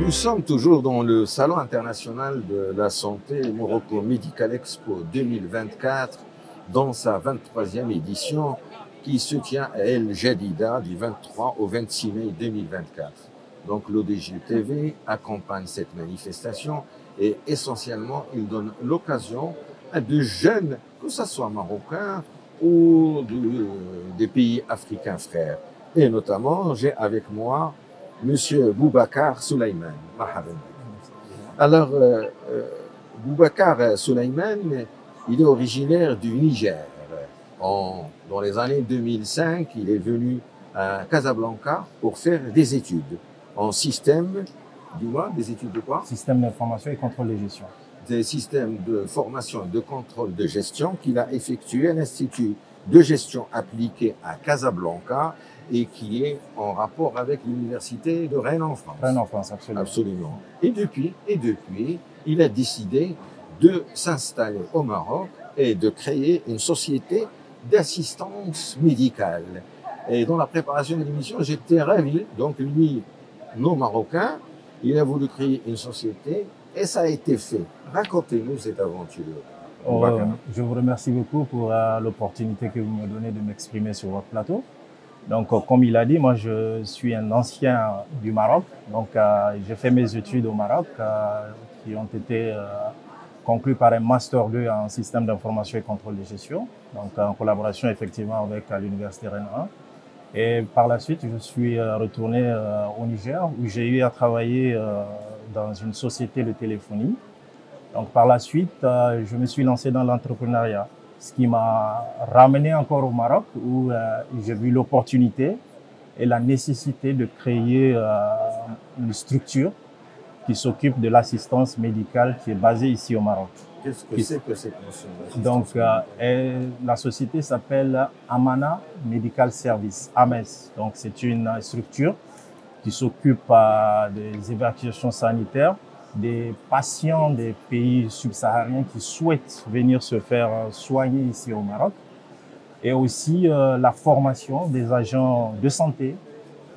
Nous sommes toujours dans le Salon international de la santé Morocco Medical Expo 2024, dans sa 23e édition, qui se tient à El Jadida du 23 au 26 mai 2024. Donc l'ODG TV accompagne cette manifestation et essentiellement il donne l'occasion à de jeunes, que ce soit marocains ou des pays africains frères. Et notamment, j'ai avec moi Monsieur Boubacar Souleymane. Alors, Boubacar Souleymane, il est originaire du Niger. Dans les années 2005, il est venu à Casablanca pour faire des études en système, des études de quoi? Système d'information et contrôle de gestion. Des systèmes de formation et de contrôle de gestion qu'il a effectué à l'Institut de gestion appliquée à Casablanca et qui est en rapport avec l'université de Rennes en France. Rennes en France, absolument. Absolument. Et depuis, il a décidé de s'installer au Maroc et de créer une société d'assistance médicale. Et dans la préparation de l'émission, j'étais ravi. Donc lui, non marocain, il a voulu créer une société et ça a été fait. Racontez-nous cette aventure. Je vous remercie beaucoup pour l'opportunité que vous me donnez de m'exprimer sur votre plateau. Donc, comme il a dit, moi, je suis un ancien du Maroc. Donc, j'ai fait mes études au Maroc qui ont été conclues par un Master 2 en système d'information et contrôle de gestion. Donc, en collaboration effectivement avec l'Université Rennes 1. Et par la suite, je suis retourné au Niger où j'ai eu à travailler dans une société de téléphonie. Donc, par la suite, je me suis lancé dans l'entrepreneuriat, ce qui m'a ramené encore au Maroc où j'ai vu l'opportunité et la nécessité de créer une structure qui s'occupe de l'assistance médicale qui est basée ici au Maroc. Qu'est-ce que c'est que cette notion? Donc, la société s'appelle Amana Medical Service, AMES. Donc, c'est une structure qui s'occupe des évacuations sanitaires des patients des pays subsahariens qui souhaitent venir se faire soigner ici au Maroc et aussi la formation des agents de santé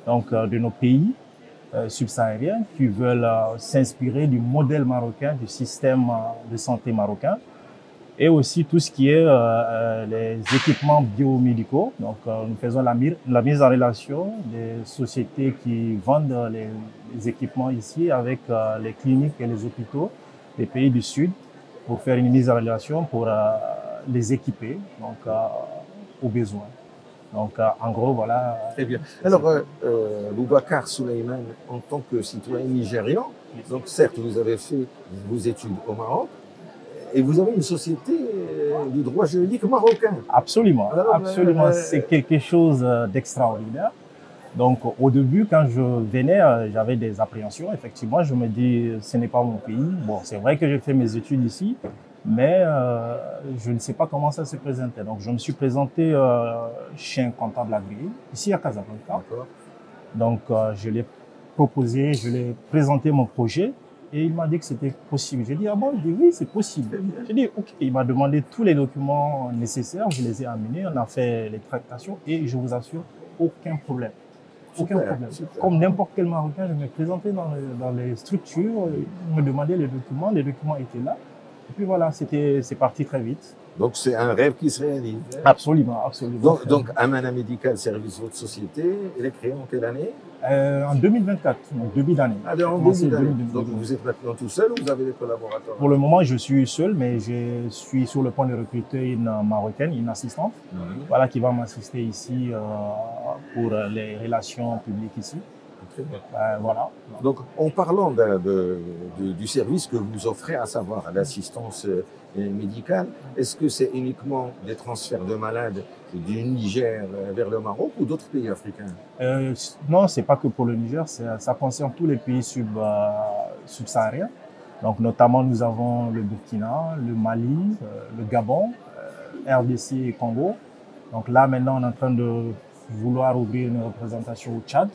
donc de nos pays subsahariens qui veulent s'inspirer du modèle marocain, du système de santé marocain et aussi tout ce qui est les équipements biomédicaux. Donc nous faisons la mise en relation des sociétés qui vendent les équipements ici avec les cliniques et les hôpitaux des pays du Sud pour faire une mise en relation pour les équiper donc aux besoins. Donc en gros voilà. Très bien. Alors Boubacar Souleymane, en tant que citoyen nigérian, donc certes vous avez fait vos études au Maroc, et vous avez une société du droit juridique marocain. Absolument, absolument. C'est quelque chose d'extraordinaire. Donc, au début, quand je venais, j'avais des appréhensions. Effectivement, je me dis, ce n'est pas mon pays. Bon, c'est vrai que j'ai fait mes études ici, mais je ne sais pas comment ça se présentait. Donc, je me suis présenté chez un comptable agréé, ici à Casablanca. Donc, je l'ai proposé, je l'ai présenté mon projet. Et il m'a dit que c'était possible. J'ai dit, ah bon? Il dit, oui, c'est possible. J'ai dit, ok. Il m'a demandé tous les documents nécessaires. Je les ai amenés. On a fait les tractations et je vous assure, aucun problème. Aucun problème. Super. Comme n'importe quel Marocain, je me présentais dans les structures. Il me demandait les documents étaient là. Et puis voilà, c'est parti très vite. Donc c'est un rêve qui se réalise. Absolument, absolument. Donc Amana Medical Service, votre société, elle est créée en quelle année? En 2024, donc début d'année. Ah, en début d'année. Donc vous êtes maintenant tout seul ou vous avez des collaborateurs? Pour le moment, je suis seul, mais je suis sur le point de recruter une Marocaine, une assistante, voilà, qui va m'assister ici pour les relations publiques ici. Très bien. Voilà. Donc en parlant du service que vous offrez, à savoir l'assistance médicale, est-ce que c'est uniquement des transferts de malades du Niger vers le Maroc ou d'autres pays africains? Non, c'est pas que pour le Niger, ça concerne tous les pays subsahariens. Donc notamment nous avons le Burkina, le Mali, le Gabon, RDC et Congo. Donc là maintenant on est en train de vouloir ouvrir une représentation au Tchad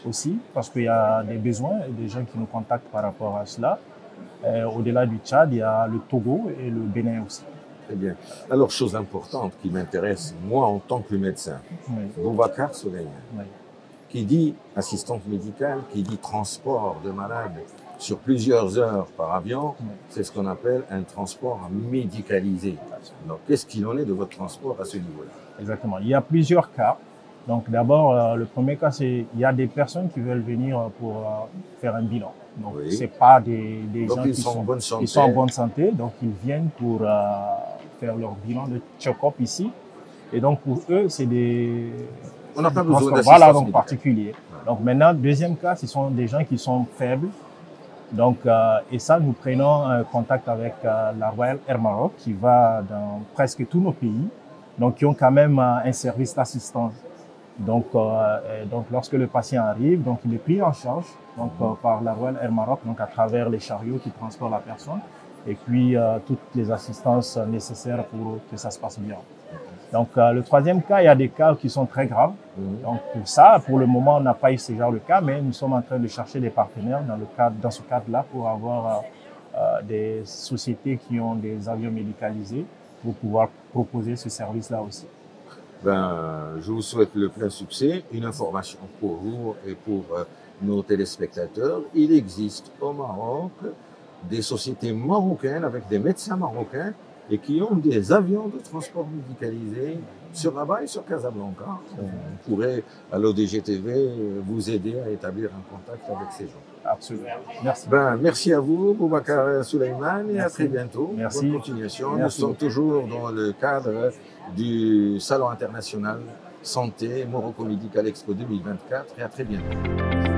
aussi parce qu'il y a des besoins et des gens qui nous contactent par rapport à cela. Au-delà du Tchad, il y a le Togo et le Bénin aussi. Très bien. Alors, chose importante qui m'intéresse, moi, en tant que médecin, Boubacar Souleymane. Qui dit assistance médicale, qui dit transport de malades sur plusieurs heures par avion, c'est ce qu'on appelle un transport médicalisé. Donc, qu'est-ce qu'il en est de votre transport à ce niveau-là? Exactement. Il y a plusieurs cas. Donc, d'abord, le premier cas, c'est il y a des personnes qui veulent venir pour faire un bilan. Donc, Oui. c'est pas des Donc, gens ils qui sont en bonne santé. ils sont en bonne santé. Donc, ils viennent pour faire leur bilan de check-up ici. Et donc, pour eux, c'est des On n'a pas besoin transports, d'assistance voilà, donc médicale. particuliers. Donc, maintenant, deuxième cas, ce sont des gens qui sont faibles. Donc, et ça, nous prenons contact avec la Royal Air Maroc qui va dans presque tous nos pays, donc qui ont quand même un service d'assistance. Donc, lorsque le patient arrive, donc il est pris en charge donc, par la Royal Air Maroc, donc à travers les chariots qui transportent la personne, et puis toutes les assistances nécessaires pour que ça se passe bien. Donc, le troisième cas, il y a des cas qui sont très graves. Donc, pour ça, pour le moment, on n'a pas eu ce genre de cas, mais nous sommes en train de chercher des partenaires dans ce cadre-là pour avoir des sociétés qui ont des avions médicalisés pour pouvoir proposer ce service-là aussi. Je vous souhaite le plein succès. Une information pour vous et pour nos téléspectateurs. Il existe au Maroc des sociétés marocaines avec des médecins marocains et qui ont des avions de transport médicalisés sur Rabat et sur Casablanca. On pourrait, à l'ODGTV, vous aider à établir un contact avec ces gens. Absolument. Merci. Merci à vous, Boubacar Souleymane, et à très bientôt. Merci. Bonne continuation. Merci. Nous sommes toujours dans le cadre du Salon international Santé Morocco Medical Expo 2024 et à très bientôt.